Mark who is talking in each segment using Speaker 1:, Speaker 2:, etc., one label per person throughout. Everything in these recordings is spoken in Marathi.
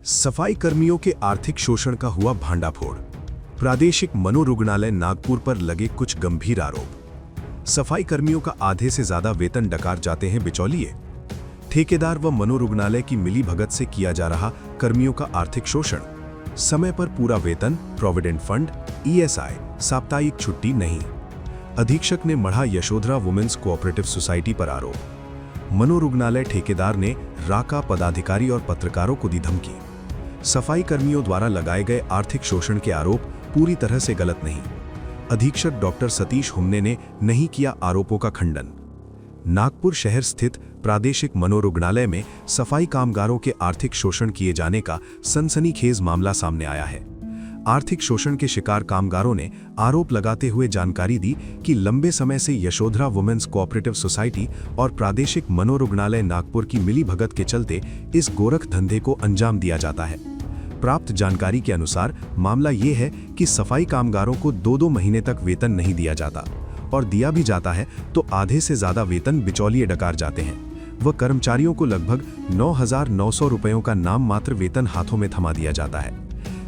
Speaker 1: सफाई कर्मियों के आर्थिक शोषण का हुआ भांडाफोड़। प्रादेशिक मनोरुग्णालय नागपुर पर लगे कुछ गंभीर आरोप। सफाई कर्मियों का आधे से ज्यादा वेतन डकार जाते हैं बिचौलिए। ठेकेदार व मनोरुग्णालय की मिलीभगत से किया जा रहा कर्मियों का आर्थिक शोषण। समय पर पूरा वेतन, प्रोविडेंट फंड, ईएसआई, साप्ताहिक छुट्टी नहीं। अधीक्षक ने मढ़ा यशोधरा वुमेन्स कोऑपरेटिव सोसाइटी पर आरोप। मनोरुग्णालय ठेकेदार ने राका पदाधिकारी और पत्रकारों को दी धमकी। सफाई कर्मियों द्वारा लगाए गए आर्थिक शोषण के आरोप पूरी तरह से गलत नहीं। अधीक्षक डॉक्टर सतीश हुमने ने नहीं किया आरोपों का खंडन। नागपुर शहर स्थित प्रादेशिक मनोरुग्णालय में सफाई कामगारों के आर्थिक शोषण किए जाने का सनसनीखेज मामला सामने आया है। आर्थिक शोषण के शिकार कामगारों ने आरोप लगाते हुए जानकारी दी कि लंबे समय से यशोधरा वुमेन्स कोऑपरेटिव सोसाइटी और प्रादेशिक मनोरुग्णालय नागपुर की मिलीभगत के चलते इस गोरख धंधे को अंजाम दिया जाता है। प्राप्त जानकारी के अनुसार मामला ये है कि सफाई कामगारों को 2-2 महीने तक वेतन नहीं दिया जाता और दिया भी जाता है तो आधे से ज्यादा वेतन बिचौलिए डकार जाते हैं। वह कर्मचारियों को लगभग 9,900 रुपयों का नाम मात्र वेतन हाथों में थमा दिया जाता है।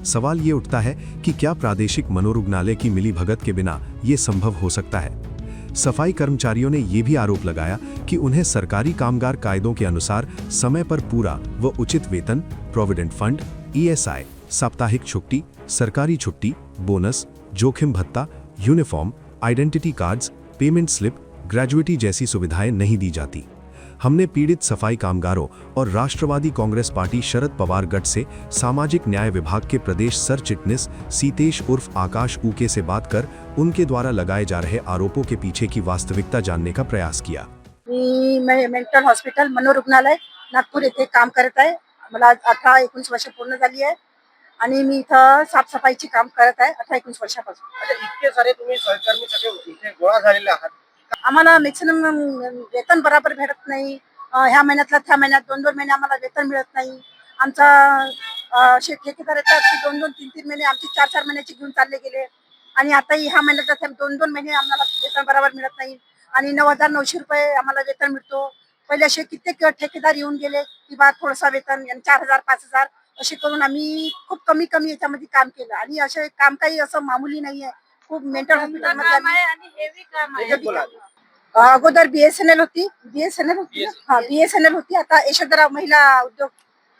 Speaker 1: सवाल ये उठता है कि क्या प्रादेशिक मनोरुग्णालय की मिलीभगत के बिना ये संभव हो सकता है। सफाई कर्मचारियों ने ये भी आरोप लगाया कि उन्हें सरकारी कामगार कायदों के अनुसार समय पर पूरा व उचित वेतन, प्रोविडेंट फंड, ईएसआई, साप्ताहिक छुट्टी, सरकारी छुट्टी, बोनस, जोखिम भत्ता, uniform, identity cards, payment slip, gratuity जैसी सुविधाएं नहीं दी जाती। हमने पीड़ित सफाई कामगारों और राष्ट्रवादी कांग्रेस पार्टी शरद पवार गढ़ से सामाजिक न्याय विभाग के प्रदेश सर चिटनिस सीतेश उर्फ आकाश ऊके से बात कर उनके द्वारा लगाए जा रहे आरोपों के पीछे की वास्तविकता जानने का प्रयास किया।
Speaker 2: मी मेंटल हॉस्पिटल मनोरुग्णालय नागपूर येथे काम करत आहे। मला 18-19 वर्ष पूर्ण झाली आहे आणि मी इथं साफसफाईची काम करत आहे 18-19 वर्षापासून।
Speaker 3: अच्छा, इतके सारे तुम्ही सहकर्मी सगळे इथे गोळा झालेले आहात।
Speaker 2: आम्हाला मॅक्सिमम वेतन बरोबर भेटत नाही। ह्या महिन्यातला त्या महिन्यात 2-2 महिने आम्हाला वेतन मिळत नाही। आमचा ठेकेदार येतात की 2-2, 3-3 महिने आमची 4-4 महिन्याची घेऊन चालले गेले आणि आताही ह्या महिन्यात 2-2 महिने आम्हाला वेतन बरोबर मिळत नाही आणि 9,900 रुपये आम्हाला वेतन मिळतो। पहिले असे कित्येक ठेकेदार येऊन गेले की बा थोडसा वेतन 4,000 5,000 असे करून आम्ही खूप कमी याच्यामध्ये काम केलं आणि असे काम काही असं मामूली नाहीये। खूप मेंटल हॉस्पिटलमध्ये आणि हेवी काम आहे। अगोदर बीएसएनएल होती बीएसएनएल होती। आता यशोधरा महिला उद्योग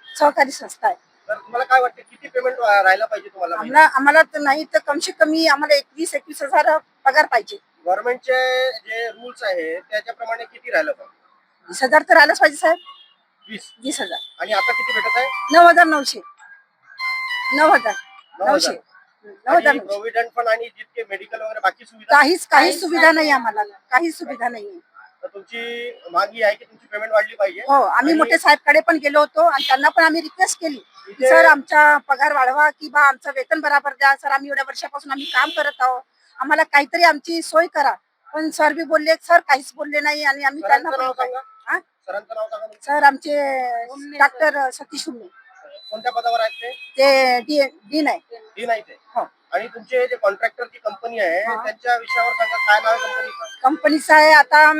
Speaker 2: सहकारी संस्था आहे।
Speaker 3: तर तुम्हाला काय वाटतं किती पेमेंट राहायला पाहिजे तुम्हाला?
Speaker 2: आम्हाला तर नाही तर कमसे कमी आम्हाला 21-21 हजार पगार पाहिजे।
Speaker 3: गव्हर्नमेंटचे जे रूल्स आहे त्याच्याप्रमाणे किती राहिलं पाहिजे?
Speaker 2: 20,000 तर राहिलंच पाहिजे साहेब। 20,000
Speaker 3: आणि आता किती भेटत आहे?
Speaker 2: 9,900 9,900
Speaker 3: प्रोव्हिडंट फंड आणि जितके मेडिकल वगैरे बाकी सुविधा
Speaker 2: काहीच सुविधा नाही आम्हाला, काहीच सुविधा नाहीये।
Speaker 3: तर तुमची मागणी आहे की तुमची पेमेंट वाढली पाहिजे।
Speaker 2: हो, आम्ही मोठे साहेबकडे पण गेलो होतो आणि त्यांना पण आम्ही रिक्वेस्ट केली की सर आमचा पगार वाढवा की बा आमचं वेतन बरोबर द्या। सर आम्ही एवढ्या वर्षापासून आम्ही काम करत आहोत, आम्हाला काहीतरी आमची सोय करा। पण सर बी बोलले, सर काहीच बोलले नाही आणि आम्ही त्यांना
Speaker 3: सरांचं नाव सांगा।
Speaker 2: सर आमचे डॉक्टर सतीश हुमने।
Speaker 3: कोणत्या पदावर आहेत
Speaker 2: ते डीन आहे।
Speaker 3: डीन आहे ते।
Speaker 2: हो।
Speaker 3: आणि तुमचे जे कॉन्ट्रॅक्टरची कंपनी आहे त्यांच्या विषयावर सांगा, काय नाव आहे कंपनीचं?
Speaker 2: कंपनीचं आहे आता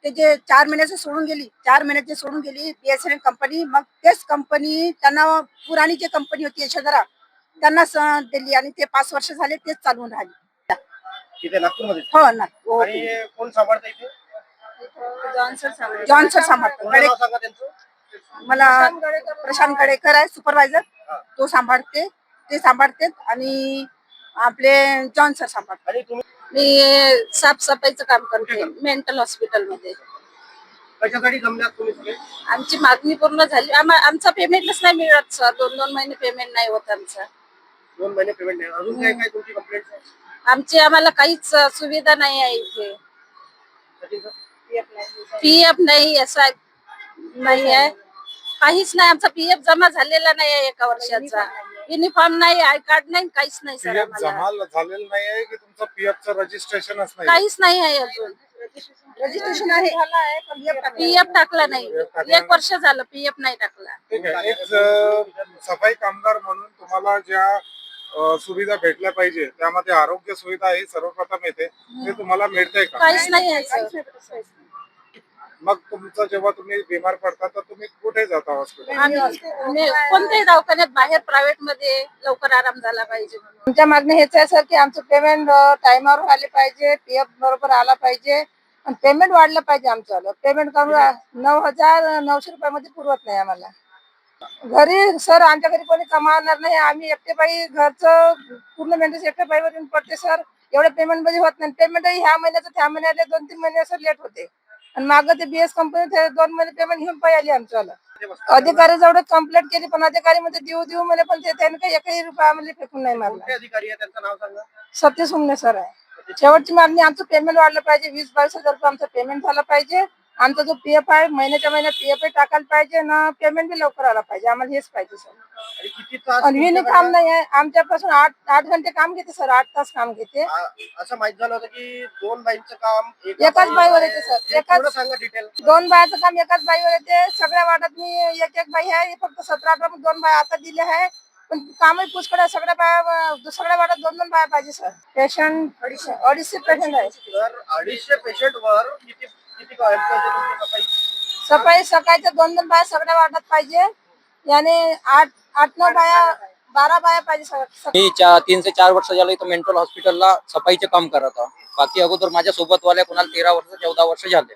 Speaker 2: ते जे 4 महिन्याचे सोडून गेली बीएसएनएल कंपनी। मग तेच कंपनी त्यांना पुराणी जी कंपनी होती यशोधरा त्यांना दिली आणि ते 5 वर्ष झाले तेच चालवून राहिली।
Speaker 3: इथे नागपूरमध्ये?
Speaker 2: हो ना।
Speaker 3: आणि कोण सांभाळतं इथे?
Speaker 2: जॉन्सर सांभाळतो।
Speaker 3: नाव सांगा त्यांचं।
Speaker 2: मला प्रशांत गडेकर आहे सुपरवायझर, तो सांभाळते आणि आपले जॉन्सर सांभाळतात।
Speaker 3: आणि तुम्ही
Speaker 2: मी साफसफाईचं काम करते मेंटल हॉस्पिटलमध्ये।
Speaker 3: कशासाठी जमल्यात तुम्ही सगळे?
Speaker 2: आमची मागणी पूर्ण झाली, आमचा पेमेंटच नाही मिळत सर। 2-2 महिने पेमेंट नाही होत आमचा।
Speaker 3: 2 महिने पेमेंट नाही। अजून काय काय तुमची कंप्लेंट
Speaker 2: आमची आम्हाला काहीच सुविधा नाही आहे इथे। पीएफ नाही, एसआय नाही आहे, काहीच नाही। आमचा पीएफ जमा झालेला नाही आहे 1 वर्षाचा। युनिफॉर्म नाही, आय कार्ड नाही, काहीच नाही सर।
Speaker 4: जमा झालेलं नाही आहे की तुमचं पीएफचं रजिस्ट्रेशनच नाही?
Speaker 2: काहीच नाही आहे अजून। रजिस्ट्रेशन आहे, पीएफ टाकला नाही। 1 वर्ष झालं पीएफ नाही टाकला।
Speaker 4: ठीक आहे। एक सफाई कामगार म्हणून तुम्हाला ज्या सुविधा भेटल्या पाहिजे त्यामध्ये आरोग्य सुविधा ही सर्वप्रथम येते, ते तुम्हाला मिळते का?
Speaker 2: काहीच नाही आहे सर।
Speaker 4: मग तुमचं जेव्हा तुम्ही बिमार पडता तर तुम्ही कुठे जाता हॉस्पिटल?
Speaker 2: आम्ही कोणत्याही दवाखान्यात बाहेर प्रायव्हेट मध्ये लवकर आराम झाला पाहिजे. आमच्या मागणी हेच आहे सर की आमचं पेमेंट टाइमावर व्हायला पाहिजे, पीएफ बरोबर आला पाहिजे आणि पेमेंट वाढलं पाहिजे. आमचं पेमेंट करून 9,900 रुपयामध्ये पुरवत नाही आम्हाला. घरी सर आमच्या घरी कोणी कमावणार नाही, आम्ही एकटे बाई घरचं पूर्ण मेंटेनन्स एकट्या बाईवर येऊन पडते सर. एवढे पेमेंट मध्ये होत नाही. पेमेंटही ह्या महिन्याचं त्या महिन्याला 2-3 महिने असं लेट होते आणि मागं ते बीएस कंपनी 2 महिने पेमेंट घेऊन पाहिजे आमच्याला. अधिकारी जवळ कंप्लेंट केली पण अधिकारी मध्ये देऊ म्हणे, पण ते त्यांनी काही एकही रुपया आम्हाला फेकून नाही मारला.
Speaker 3: कोणते अधिकारी आहे त्यांचं नाव सांगा.
Speaker 2: सतीश उमने सर आहे. शेवटची मागणी आमचं पेमेंट वाढलं पाहिजे. 20-22 हजार रुपये आमचं पेमेंट झालं पाहिजे. आमचा जो पीएफ आहे महिन्याच्या महिन्यात पीएफ टाकायला पाहिजे ना, पेमेंट बी लवकर आला पाहिजे. आम्हाला हेच पाहिजे सर.
Speaker 3: आणि किती तास
Speaker 2: आणि विनी काम नाही आहे आमच्यापासून. 8 घंटे काम घेते सर, 8 तास काम घेते.
Speaker 3: असं माहित झालं होतं की 2 बाईंचं काम
Speaker 2: एकाच बाईवर येते सर.
Speaker 3: थोडं सांगा डिटेल.
Speaker 2: 2 बायाचं काम एकाच बाईवर येते. सगळ्या वाटत मी एक बाई आहे, फक्त 17-18 2 बाया आता दिल्या आहे, पण कामही पुष्कळ आहे. सगळ्या बाया दुसऱ्या वाटत 2-2 बाया पाहिजे सर. पेशंट 250 पेशंट आहे.
Speaker 3: तर 250 पेशंट वर किती किती सफाई?
Speaker 2: सफाई सकाळच्या 2-2 बाया सगळ्या वाटत पाहिजे. याने 8-9 बाया 12 बाया पाहिजे सर.
Speaker 5: मी 3 ते 4 वर्ष झालं इथं मेंटल हॉस्पिटलला सफाईचे काम करत आहे. बाकी अगोदर माझ्या सोबत वाल्या कोणाला 13 वर्ष 14 वर्ष झाले.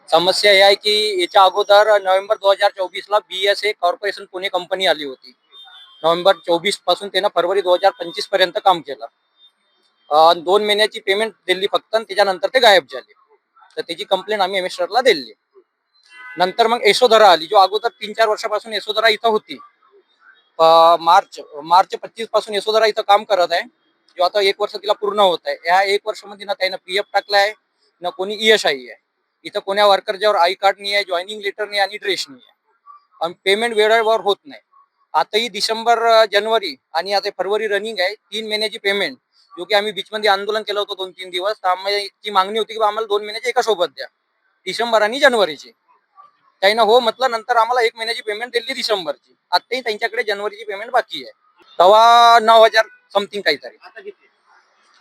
Speaker 5: समस्या ही आहे की याच्या अगोदर नोव्हेंबर 2024 ला BSA कॉर्पोरेशन पुणे कंपनी आली होती. नोव्हेंबर 24 पासून त्यानं फरवरी 2025 पर्यंत काम केलं. 2 महिन्याची पेमेंट दिली फक्त आणि त्याच्यानंतर ते गायब झाले. तर त्याची कंप्लेंट आम्ही एमएसआरला दिली. नंतर मग यशोधरा आली, जो अगोदर 3-4 वर्षापासून यशोधरा इथं होती. मार्च 25 पासून यशोधरा इथं काम करत आहे, जो आता 1 वर्ष तिला पूर्ण होत आहे. या 1 वर्षामध्ये ना त्यानं पीएफ टाकलाय ना कोणी ESI आहे. इथं कोण्या वर्करच्यावर आई कार्ड नाही आहे, जॉईनिंग लेटर नाही आणि ड्रेस नाही आहे. आणि पेमेंट वेळेवर होत नाही. आताही डिसेंबर जानेवारी आणि आता फरवरी रनिंग आहे. 3 महिन्याची पेमेंट, जो की आम्ही बीचमध्ये आंदोलन केलं होतं 2-3 दिवस. तर आम्हाला मागणी होती की आम्हाला 2 महिन्याची एका सोबत द्या, डिसेंबर आणि जानेवारीची. त्यानं हो म्हटलं. नंतर आम्हाला 1 महिन्याची पेमेंट दिली डिसेंबरची. आताही त्यांच्याकडे जानेवारीची पेमेंट बाकी आहे. तेव्हा 9,000 समथिंग काहीतरी.
Speaker 3: आता किती?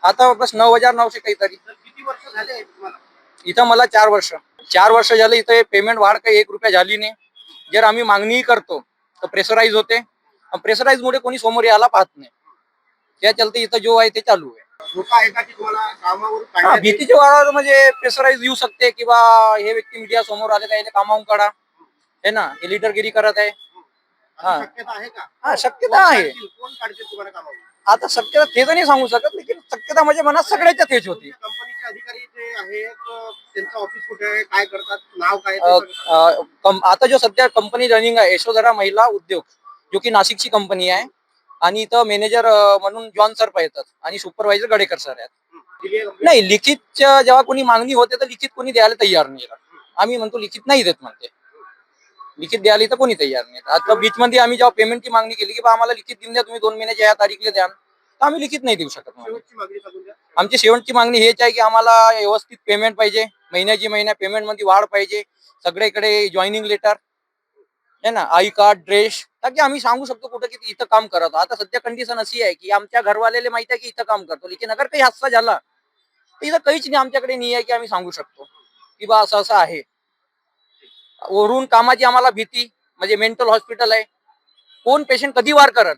Speaker 5: आता बस 9,900 काहीतरी.
Speaker 3: तर किती वर्ष झाले तुम्हाला?
Speaker 5: इथं मला 4 वर्ष झाले. इथं पेमेंट वाढ काही 1 रुपया झाली नाही. जर आम्ही मागणी करतो तर प्रेशराईज होते. प्रेशराईज मुळे कोणी समोर यायला पाहत नाही. त्या चलते इथं जो आहे ते चालू आहे.
Speaker 3: धोका आहे का की तुम्हाला कामावरून काढण्यात येईल?
Speaker 5: भीतीच्या वाढ म्हणजे प्रेशराईज येऊ शकते किंवा हे व्यक्ती मीडिया समोर आले त्याने कामावून काढा, हे ना, हे लिडरगिरी करत आहे.
Speaker 3: असं शक्यता आहे का?
Speaker 5: हा, शक्यता आहे.
Speaker 3: कोण काढतील तुम्हाला कामावरून?
Speaker 5: आता शक्यता ते तर नाही सांगू शकत, लेकिन शक्यता म्हणजे मनात सगळ्याच्या तेच होती.
Speaker 3: कंपनीचे अधिकारी जे आहेत त्यांचं ऑफिस कुठे आहे, काय करतात, नाव काय ते सगळं?
Speaker 5: आता जो सध्या कंपनी रनिंग आहे यशोधरा महिला उद्योग, जो की नाशिकची कंपनी आहे. आणि इथं मॅनेजर म्हणून जॉन सर येतात आणि सुपरवायझर गडेकर सर आहेत.
Speaker 3: दिली आहे कंपनी?
Speaker 5: नाही, लिखित जेव्हा कोणी मागणी होते तर लिखित कोणी द्यायला तयार नाही. आम्ही म्हणतो लिखित नाही देत म्हणते. लिखित द्यायला तर कोणी तयार नाही. आता बीच मध्ये आम्ही जेव्हा पेमेंटची मागणी केली की आम्हाला लिखित देऊन द्या, तुम्ही 2 महिन्याच्या या तारीखला द्या, तर आम्ही लिखित नाही देऊ शकत.
Speaker 3: शेवटची मागणी सांगून द्या.
Speaker 5: आमची शेवटची मागणी हेच आहे की आम्हाला व्यवस्थित पेमेंट पाहिजे. महिन्याची महिन्या पेमेंट मध्ये वाढ पाहिजे. सगळीकडे जॉईनिंग लेटर है ना, आई कार्ड, ड्रेस, ताकि आम्ही सांगू शकतो कुठं की इथं काम करतो. आता सध्या कंडिशन अशी आहे की आमच्या घरवाल्याला माहिती आहे की इथं काम करतो, लेकिन अगर काही हादसा झाला तर इथं काहीच नाही आमच्याकडे नाही आहे की आम्ही सांगू शकतो की बा असं असं आहे. वरून कामाची आम्हाला भीती, म्हणजे मेंटल हॉस्पिटल आहे, कोण पेशंट कधी वार करत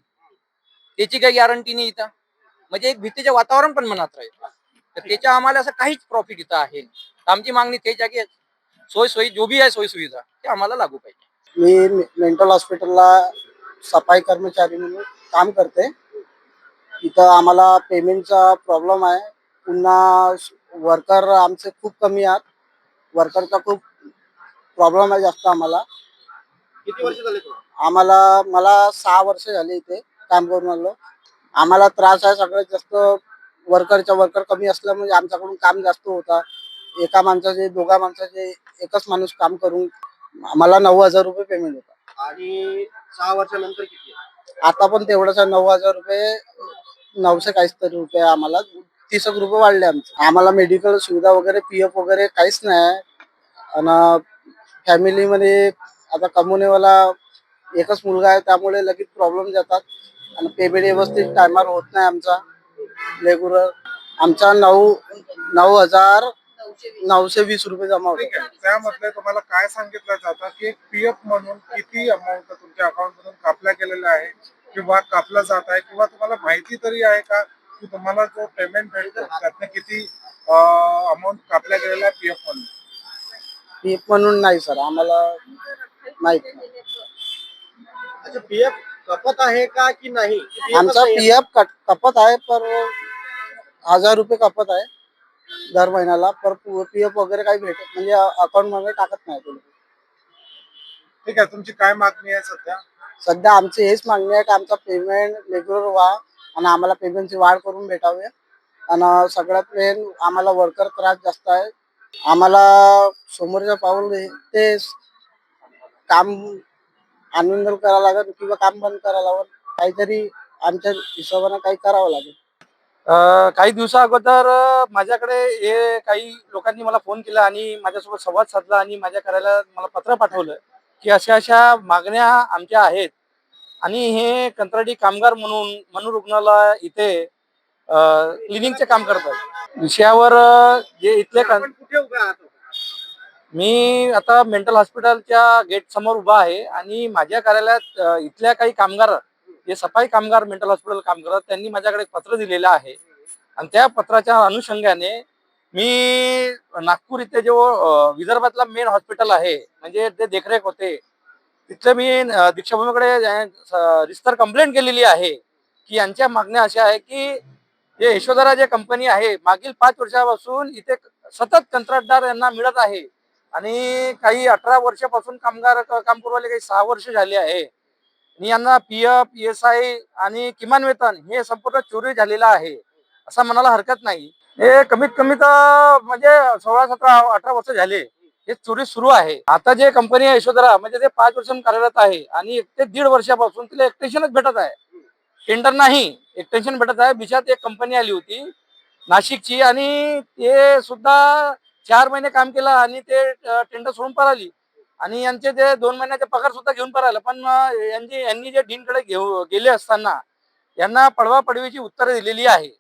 Speaker 5: त्याची काही गॅरंटी नाही इथं. म्हणजे एक भीतीचे वातावरण पण मनात राहील. तर त्याच्या आम्हाला असं काहीच प्रॉफिट इथं आहे. आमची मागणी तेच आहे की सोयी जो बी आहे सोयी सुविधा ते आम्हाला लागू पाहिजे.
Speaker 6: मी मेंटल हॉस्पिटलला सफाई कर्मचारी म्हणून काम करते. इथं आम्हाला पेमेंटचा प्रॉब्लेम आहे. पुन्हा वर्कर आमचे खूप कमी आहेत. वर्करचा खूप प्रॉब्लेम आहे जास्त आम्हाला.
Speaker 3: किती वर्ष झाले तुम्हाला?
Speaker 6: मला 6 वर्ष झाले इथे काम करून आलो. आम्हाला त्रास आहे सगळ्यात जास्त वर्कर कमी असल्यामुळे आमच्याकडून काम जास्त होता. एका माणसाचे 2 माणसाचे एकच माणूस काम करून आम्हाला 9,000 रुपये पेमेंट होता.
Speaker 3: आणि 6 वर्षानंतर किती आहे?
Speaker 6: आता पण तेवढंच आहे, 9,000 रुपये, 900 काहीच तरी रुपये. आम्हाला 30 रुपये वाढले आमचे. आम्हाला मेडिकल सुविधा वगैरे पीएफ वगैरे काहीच नाही. आणि फॅमिलीमध्ये आता कमवणेवाला एकच मुलगा आहे, त्यामुळे लगेच प्रॉब्लेम जातात. आणि पेमेंट व्यवस्थित टायमावर होत नाही आमचा रेग्युलर. आमचा 9,000 920 रुपये जमा
Speaker 4: ठीक
Speaker 6: होते.
Speaker 4: आहे. त्यामध्ये तुम्हाला काय सांगितलं जातं की पीएफ म्हणून किती अमाऊंट तुमच्या अकाउंट मधून कापल्या गेलेल्या आहे किंवा कापला जात आहे, किंवा तुम्हाला माहिती तरी आहे का की तुम्हाला जो पेमेंट भेटतो त्यातनं किती अमाऊंट कापल्या गेलेल्या आहे पीएफ म्हणून?
Speaker 6: पीएफ म्हणून नाही सर, आम्हाला माहित नाही.
Speaker 3: अच्छा, पीएफ कपत आहे का की नाही? PF
Speaker 6: आमचा
Speaker 3: असं येत-
Speaker 6: पीएफ कपत आहे, पर 1000 रुपये कपत आहे दर महिन्याला. पर पीएफ वगैरे काही भेटत म्हणजे अकाउंट मध्ये टाकत नाही ते लोक.
Speaker 4: ठीक आहे. तुमची काय मागणी आहे सध्या?
Speaker 6: सध्या आमची हेच मागणी आहे की आमचा पेमेंट रेग्युलर व्हा आणि आम्हाला पेमेंटची वाढ करून भेटावे. आणि सगळ्यात मेन आम्हाला वर्कर त्रास जास्त आहे. आम्हाला समोरच्या पाऊल ते काम आनंद करावं लागेल किंवा काम बंद करावं लागेल. काहीतरी आमच्या हिशोबाने काही करावं लागेल.
Speaker 5: काही दिवसा अगोदर माझ्याकडे हे काही लोकांनी मला फोन केला आणि माझ्यासोबत संवाद साधला आणि माझ्या कार्यालयात मला पत्र पाठवलं की अशा अशा मागण्या आमच्या आहेत आणि हे कंत्राटी कामगार म्हणून मनोरुग्णालय इथे क्लिनिंगचे काम करतात. विषयावर जे इथले
Speaker 3: आपण कुठे उभे आहात?
Speaker 5: मी आता मेंटल हॉस्पिटलच्या गेट समोर उभा आहे आणि माझ्या कार्यालयात इथल्या काही कामगार जे सफाई कामगार मेंटल हॉस्पिटल काम करतात त्यांनी माझ्याकडे एक पत्र दिलेलं आहे आणि त्या पत्राच्या अनुषंगाने मी नागपूर इथे जो विदर्भातला मेन हॉस्पिटल आहे म्हणजे ते देखरेख होते तिथले मी दीक्षाभूमीकडे रिस्तर कंप्लेंट केलेली आहे की यांच्या मागण्या अशा आहे की जे यशोधरा जे कंपनी आहे मागील 5 वर्षापासून इथे सतत कंत्राटदार यांना मिळत आहे आणि काही 18 वर्षापासून कामगार काम करू राहिले, काही 6 वर्ष झाले आहे आणि यांना पीएफ ESI आणि किमान वेतन हे संपूर्ण चोरी झालेलं आहे असं म्हणायला हरकत नाही. हे कमीत कमी तर म्हणजे 16, 17, 18 वर्ष झाले हे चोरी सुरू आहे. आता जे कंपनी आहे यशोधरा म्हणजे ते 5 वर्षांपासून कार्यरत आहे आणि 1 ते 1.5 वर्षापासून तिला एक्सटेन्शनच भेटत आहे. टेंडर नाही, एक्सटेन्शन भेटत आहे. बिचात एक कंपनी आली होती नाशिकची आणि ते सुद्धा 4 महिने काम केलं आणि ते टेंडर सोडून पळाली आणि यांचे ते 2 महिन्याचे पगार सुद्धा घेऊन पळालं. पण यांनी जे डीनकडे गेले असताना यांना पडवापडवीची उत्तरं दिलेली आहे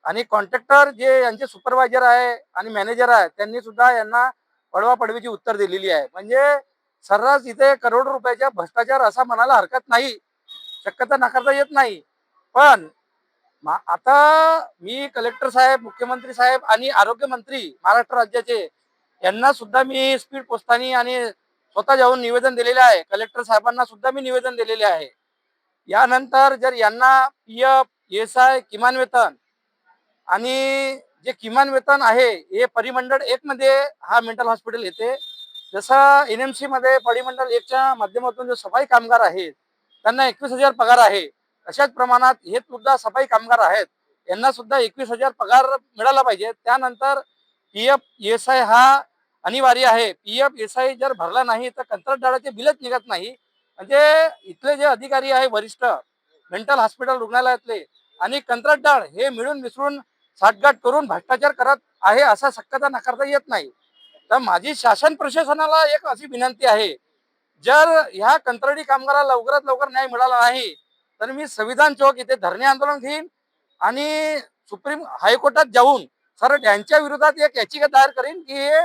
Speaker 5: आणि कॉन्ट्रॅक्टर जे यांचे सुपरवायझर आहे आणि मॅनेजर आहे त्यांनी सुद्धा यांना पडवापडवीची उत्तर दिलेली आहे. म्हणजे सर्रास इथे करोडो रुपयाचा भ्रष्टाचार असा म्हणायला हरकत नाही, शक्यता नाकारता येत नाही. पण आता मी कलेक्टर साहेब, मुख्यमंत्री साहेब आणि आरोग्य मंत्री महाराष्ट्र राज्याचे यांना सुद्धा मी स्पीड पोस्टाने आणि स्वतः जाऊन निवेदन दिलेले आहे. कलेक्टर साहेबांना सुद्धा मी निवेदन दिलेले आहे. यानंतर जर यांना पीएफ ESI किमान वेतन आणि जे किमान वेतन आहे हे परिमंडळ 1 मध्ये हा मेंटल हॉस्पिटल येते, जसं NMC मध्ये परिमंडळ 1च्या माध्यमातून जो सफाई कामगार आहेत त्यांना 21,000 पगार आहे अशाच प्रमाणात हे सुद्धा सफाई कामगार आहेत यांना सुद्धा 21,000 पगार मिळाला पाहिजे. त्यानंतर पीएफ ESI हा अनिवार्य आहे. पीएफ ESI जर भरला नाही तर कंत्राटदाराचे बिलच निघत नाही. म्हणजे इथले जे अधिकारी आहे वरिष्ठ मेंटल हॉस्पिटल रुग्णालयातले आणि कंत्राटदार हे मिळून मिसळून साठगाठ करून भ्रष्टाचार करत आहे असा शक्यता नाकारता येत नाही. तर माझी शासन प्रशासनाला एक अशी विनंती आहे, जर ह्या कंत्राटी कामगाराला लवकरात लवकर न्याय मिळाला नाही तर मी संविधान चौक इथे धरणे आंदोलन घेईन आणि सुप्रीम हायकोर्टात जाऊन सर यांच्या विरोधात एक याचिका दायर करीन की हे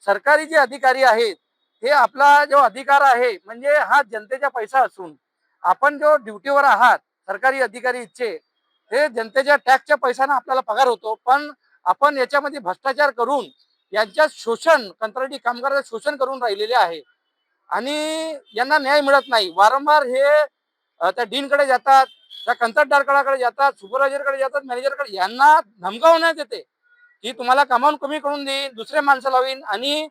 Speaker 5: सरकारी जे अधिकारी आहेत हे आपला जो अधिकार आहे म्हणजे हा जनतेचा पैसा असून आपण जो ड्युटीवर आहात सरकारी अधिकारी इच्छे हे जनतेच्या टॅक्सच्या पैशाने आपल्याला पगार होतो, पण आपण याच्यामध्ये भ्रष्टाचार करून यांच्या शोषण कंत्राटी कामगारांचं शोषण करून राहिलेले आहे आणि यांना न्याय मिळत नाही. वारंवार हे त्या डीनकडे जातात, त्या कंत्राटदाराकडे जातात, सुपरवायझरकडे जातात, मॅनेजरकडे, यांना धमकावण्यात येते की तुम्हाला कामावून कमी करून देईन, दुसरे माणसं लावीन आणि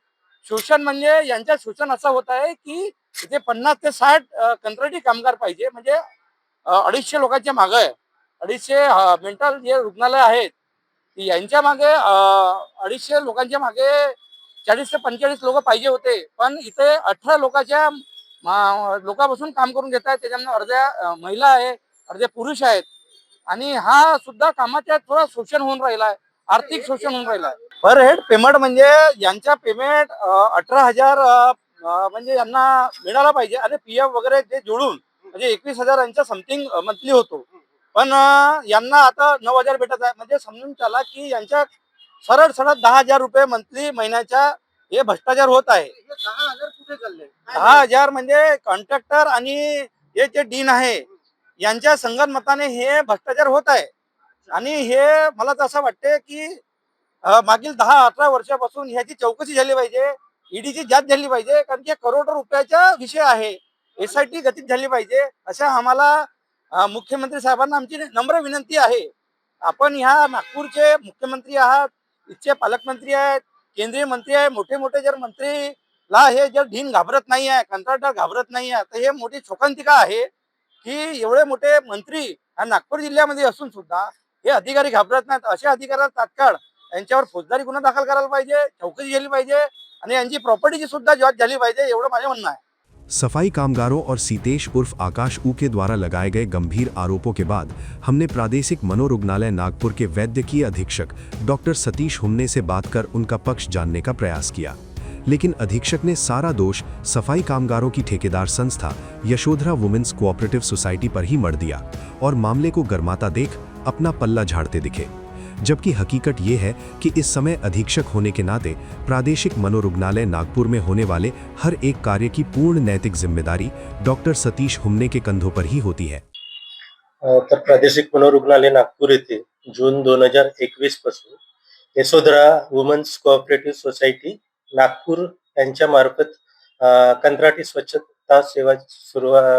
Speaker 5: शोषण म्हणजे यांच्या शोषण असं होत आहे की इथे 50 ते 60 कंत्राटी कामगार पाहिजे म्हणजे 250 लोकांच्या मागे आहे. 250 मेंटल जे रुग्णालय आहेत यांच्या मागे 250 लोकांच्या मागे 40 ते 45 लोक पाहिजे होते, पण इथे 18 लोकांपासून काम करून घेत आहेत. त्याच्यामध्ये अर्ध्या महिला आहे, अर्धे पुरुष आहेत आणि हा सुद्धा कामाच्या थोडा शोषण होऊन राहिला आहे, आर्थिक शोषण होऊन राहिला आहे. पर हेड पेमेंट म्हणजे यांच्या पेमेंट 18,000 म्हणजे यांना मिळाला पाहिजे आणि पीएफ वगैरे ते जोडून म्हणजे 21,000 यांचा समथिंग मंथली होतो, पण यांना आता 9,000 भेटत आहे. म्हणजे समजून चला की यांच्या
Speaker 7: सरळ सरळ 10,000 रुपये मंथली महिन्याच्या हे भ्रष्टाचार होत आहे.
Speaker 3: 10,000 कुठे चालले?
Speaker 7: 10,000 म्हणजे कॉन्ट्रॅक्टर आणि हे जे डीन आहे यांच्या संगनमताने हे भ्रष्टाचार होत आहे. आणि हे मला तर असं वाटते की मागील 10-18 वर्षापासून ह्याची चौकशी झाली पाहिजे, ईडीची जांच झाली पाहिजे, कारण की करोडो रुपयाचा विषय आहे. SIT गतीत झाली पाहिजे अशा आम्हाला मुख्यमंत्री साहेबांना आमची नम्र विनंती आहे. आपण ह्या नागपूरचे मुख्यमंत्री आहात, इथचे पालकमंत्री आहेत, केंद्रीय मंत्री आहे, मोठे मोठे जर मंत्रीला हे जर ढीन घाबरत नाही आहे, कंत्राटदार घाबरत नाही आहे, तर हे मोठी शोकांतिका आहे की एवढे मोठे मंत्री ह्या नागपूर जिल्ह्यामध्ये असून सुद्धा हे अधिकारी घाबरत नाहीत. अशा अधिकाऱ्याला तात्काळ यांच्यावर फौजदारी गुन्हा दाखल करायला पाहिजे, चौकशी झाली पाहिजे आणि यांची प्रॉपर्टीची सुद्धा जांच झाली पाहिजे, एवढं माझं म्हणणं आहे.
Speaker 1: सफाई कामगारों और सीतेश उर्फ आकाश ऊ के द्वारा लगाए गए गंभीर आरोपों के बाद हमने प्रादेशिक मनोरुग्णालय नागपुर के वैद्यकीय अधीक्षक डॉक्टर सतीश हुमने से बात कर उनका पक्ष जानने का प्रयास किया, लेकिन अधीक्षक ने सारा दोष सफाई कामगारों की ठेकेदार संस्था यशोधरा वुमेन्स कोऑपरेटिव सोसाइटी पर ही मढ़ दिया और मामले को गर्माता देख अपना पल्ला झाड़ते दिखे। जबकि हकीकत ये है कि इस समय अधीक्षक होने के नाते प्रादेशिक मनोरुग्णालय नागपुर में होने वाले हर एक कार्य की पूर्ण नैतिक जिम्मेदारी डॉक्टर सतीश हुमने के कंधों पर ही होती है।
Speaker 8: तर प्रादेशिक मनोरुग्णालय नागपूर येथे जून 2021 पासून Yashodhara women's cooperative society Nagpur यांच्या मार्फत कंत्राटी स्वच्छता सेवा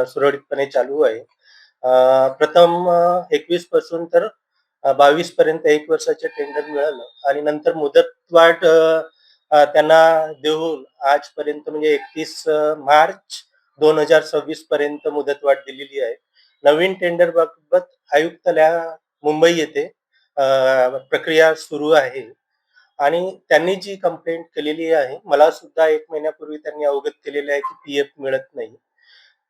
Speaker 8: सुरळीतपणे चालू आहे. प्रथम 21 पासून तर 22 पर्यंत 1 वर्षाचे टेंडर मिळालं आणि नंतर मुदतवाढ त्यांना देऊन आजपर्यंत म्हणजे 31 मार्च 2026 पर्यंत मुदतवाढ दिलेली आहे. नवीन टेंडर बाबत आयुक्तालय मुंबई येथे प्रक्रिया सुरू आहे आणि त्यांनी जी कंप्लेंट केलेली आहे, मला सुद्धा 1 महिन्यापूर्वी त्यांनी अवगत केलेले आहे की पीएफ मिळत नाही.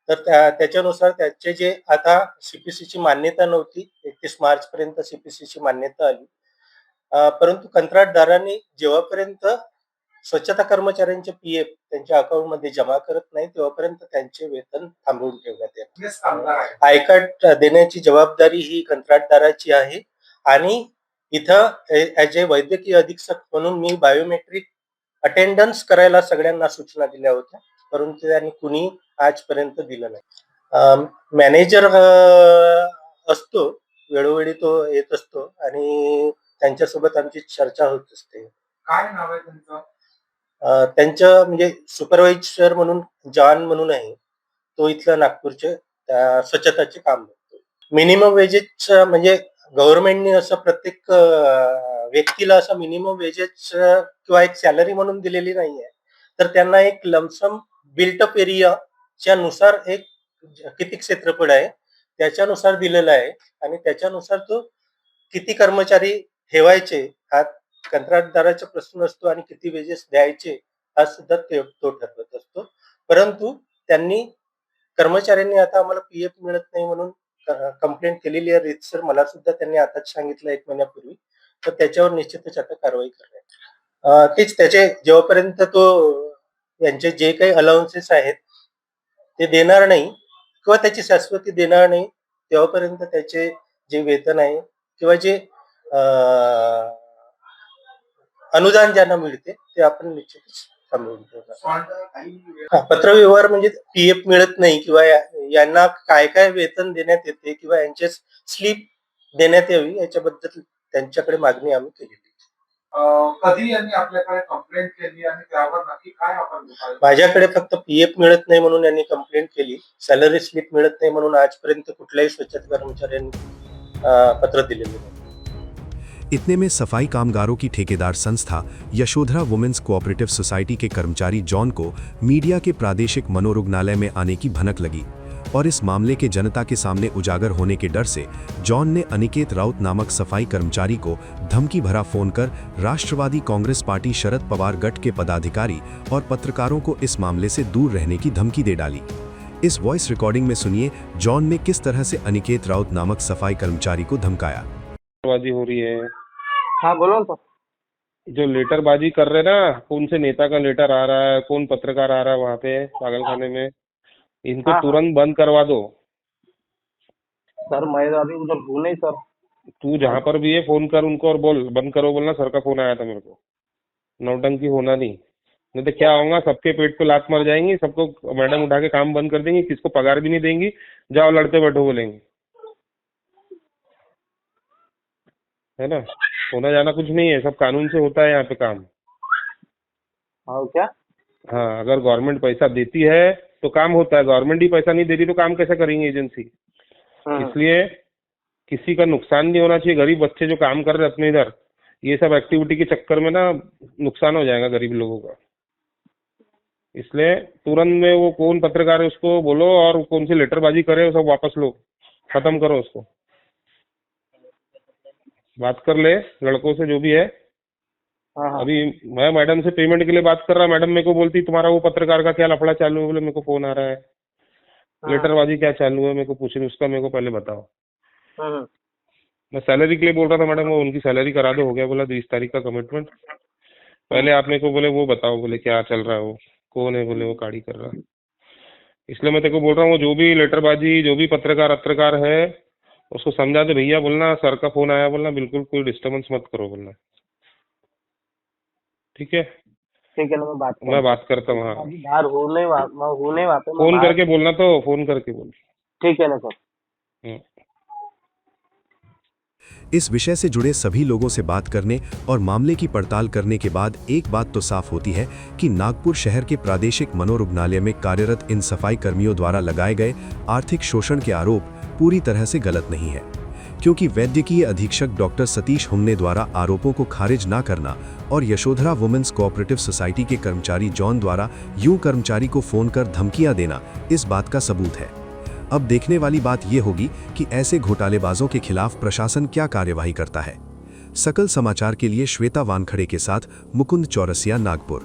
Speaker 8: तर त्याच्यानुसार त्याचे जे आता सीपीसीची मान्यता नव्हती, 31 मार्च पर्यंत सीपीसीची मान्यता आली, परंतु कंत्राटदारांनी जेव्हापर्यंत स्वच्छता कर्मचाऱ्यांचे पीएफ त्यांच्या अकाउंटमध्ये जमा करत नाही तेव्हापर्यंत त्यांचे वेतन थांबवून ठेवण्यात येते. आयकार्ड देण्याची जबाबदारी ही कंत्राटदाराची आहे आणि इथं ॲज ए वैद्यकीय अधीक्षक म्हणून मी बायोमेट्रिक अटेंडन्स करायला सगळ्यांना सूचना दिल्या होत्या, परंतु त्यांनी कुणी आजपर्यंत दिलं नाही. मॅनेजर असतो, वेळोवेळी तो येत असतो आणि त्यांच्यासोबत आमची चर्चा होत असते.
Speaker 4: काय नाव आहे त्यांचं?
Speaker 8: त्यांचं म्हणजे सुपरवायझर म्हणून जॉन म्हणून आहे, तो इथला नागपूरचे स्वच्छताचे काम करतो. मिनिमम वेजेस म्हणजे गव्हर्नमेंटने असं प्रत्येक व्यक्तीला असं मिनिमम वेजेस किंवा एक सॅलरी म्हणून दिलेली नाहीये, तर त्यांना एक लमसम बिल्ट अप एरियाच्या नुसार एक किती क्षेत्रफळ आहे त्याच्यानुसार दिलेलं आहे आणि त्याच्यानुसार तो किती कर्मचारी ठेवायचे हा कंत्राटदाराचा प्रश्न असतो आणि किती वेजेस द्यायचे हा सुद्धा तो ठरवत असतो. परंतु त्यांनी कर्मचाऱ्यांनी आता आम्हाला पीएफ मिळत नाही म्हणून कंप्लेंट केलेली आहे रीतसर, मला सुद्धा त्यांनी आताच सांगितलं 1 महिन्यापूर्वी, तर त्याच्यावर निश्चितच आता कारवाई करण्यात. तेच त्याचे जेव्हापर्यंत तो यांचे जे काही अलाउन्सेस आहेत ते देणार नाही किंवा त्याची शाश्वती देणार नाही तेव्हापर्यंत त्याचे जे वेतन आहे किंवा जे अनुदान ज्यांना मिळते ते आपण निश्चितच थांबवून ठेवणार. पत्रव्यवहार म्हणजे पीएफ मिळत नाही किंवा यांना काय काय वेतन देण्यात येते किंवा यांचे स्लिप देण्यात यावी याच्याबद्दल त्यांच्याकडे मागणी आम्ही केलेली.
Speaker 4: कधी यांनी आपल्याकडे कंप्लेंट केली आणि त्यावर नक्की काय आपण
Speaker 8: माझ्याकडे फक्त पीएफ मिळत नाही म्हणून यांनी कंप्लेंट केली, सॅलरी स्लिप मिळत नाही म्हणून आजपर्यंत कुठल्याही स्वच्छता कर्मचाऱ्यांनी पत्र दिलेले नाही.
Speaker 1: इतने में सफाई कामगारों की ठेकेदार संस्था यशोधरा वुमेन्स कोऑपरेटिव सोसाइटी के कर्मचारी जॉन को मीडिया के प्रादेशिक मनोरुग्णालय में आने की भनक लगी और इस मामले के जनता के सामने उजागर होने के डर से जॉन ने अनिकेत राउत नामक सफाई कर्मचारी को धमकी भरा फोन कर राष्ट्रवादी कांग्रेस पार्टी शरद पवार गठ के पदाधिकारी और पत्रकारों को इस मामले से दूर रहने की धमकी दे डाली। इस वॉइस रिकॉर्डिंग में सुनिए जॉन ने किस तरह से अनिकेत राउत नामक सफाई कर्मचारी को धमकाया।
Speaker 9: बाजी हो रही है।
Speaker 6: हाँ बोलो ना।
Speaker 9: जो लेटरबाजी कर रहे ना, कौन से नेता का लेटर आ रहा है, कौन पत्रकार आ रहा है वहाँ पे पागलखाने में, इनको
Speaker 6: हाँ।
Speaker 9: तुरंत बंद करवा दो।
Speaker 6: सर मैं अभी उधर हूँ नहीं सर।
Speaker 9: तू जहाँ पर भी है फोन कर उनको और बोल, बंद करो बोलना, सर का फोन आया था मेरे को। नौटंकी होना नहीं तो क्या होगा, सबके पेट पे लात मर जाएंगी, सबको मैडम उठा के काम बंद कर देंगी, किसको पगार भी नहीं देंगी, जाओ लड़ते बैठो बोलेंगे, है ना। होना जाना कुछ नहीं है, सब कानून से होता है यहाँ पे काम।
Speaker 3: हाँ क्या?
Speaker 9: हाँ, अगर गवर्नमेंट पैसा देती है तो काम होता है, गवर्नमेंट ही पैसा नहीं दे रही तो काम कैसे करेंगे एजेंसी। इसलिए किसी का नुकसान नहीं होना चाहिए। गरीब बच्चे जो काम कर रहे हैं अपने इधर, ये सब एक्टिविटी के चक्कर में ना नुकसान हो जाएगा गरीब लोगों का। इसलिए तुरंत में वो कौन पत्रकार है उसको बोलो, और कौन सी लेटरबाजी करे वो सब वापस लो, खत्म करो उसको। बात कर ले लड़कों से जो भी है। अभी मैं मैडम से पेमेंट के लिए बात कर रहा, मैडम मेरे को बोलती तुम्हारा वो पत्रकार का क्या लफड़ा चालू है, बोले मेरे को फोन आ रहा है, लेटरबाजी क्या चालू है मेरे को पूछ रही, उसका मेरे को पहले बताओ। मैं सैलरी के लिए बोल रहा था, मैडम वो उनकी सैलरी करा दो, हो गया बोला 20 तारीख का कमिटमेंट। पहले आप मेरे को बोले वो बताओ, बोले क्या चल रहा है, वो कौन है, बोले वो गाड़ी कर रहा है। इसलिए मैं तेरे को बोल रहा हूँ, वो जो भी लेटरबाजी, जो भी पत्रकार है उसको समझा दे भैया, बोलना सर का फोन आया, बोलना बिल्कुल कोई डिस्टर्बेंस मत करो बोलना, ठीक है।
Speaker 3: ठीक है ना,
Speaker 9: मैं बात करता हूँ। हाँ,
Speaker 3: बाहर हूँ नहीं वहाँ पे।
Speaker 9: फोन करके बोलना, तो फोन करके बोल।
Speaker 3: ठीक है ना सर।
Speaker 1: इस विषय से जुड़े सभी लोगों से बात करने और मामले की पड़ताल करने के बाद एक बात तो साफ होती है कि नागपुर शहर के प्रादेशिक मनोरुग्णालय में कार्यरत इन सफाई कर्मियों द्वारा लगाए गए आर्थिक शोषण के आरोप पूरी तरह से गलत नहीं है, क्योंकि वैद्यकीय अधीक्षक डॉक्टर सतीश हुमने द्वारा आरोपों को खारिज न करना और यशोधरा वुमेन्स कोऑपरेटिव सोसाइटी के कर्मचारी जॉन द्वारा यूं कर्मचारी को फोन कर धमकियां देना इस बात का सबूत है। अब देखने वाली बात यह होगी कि ऐसे घोटालेबाजों के खिलाफ प्रशासन क्या कार्यवाही करता है। सकल समाचार के लिए श्वेता वानखड़े के साथ मुकुंद चौरसिया, नागपुर।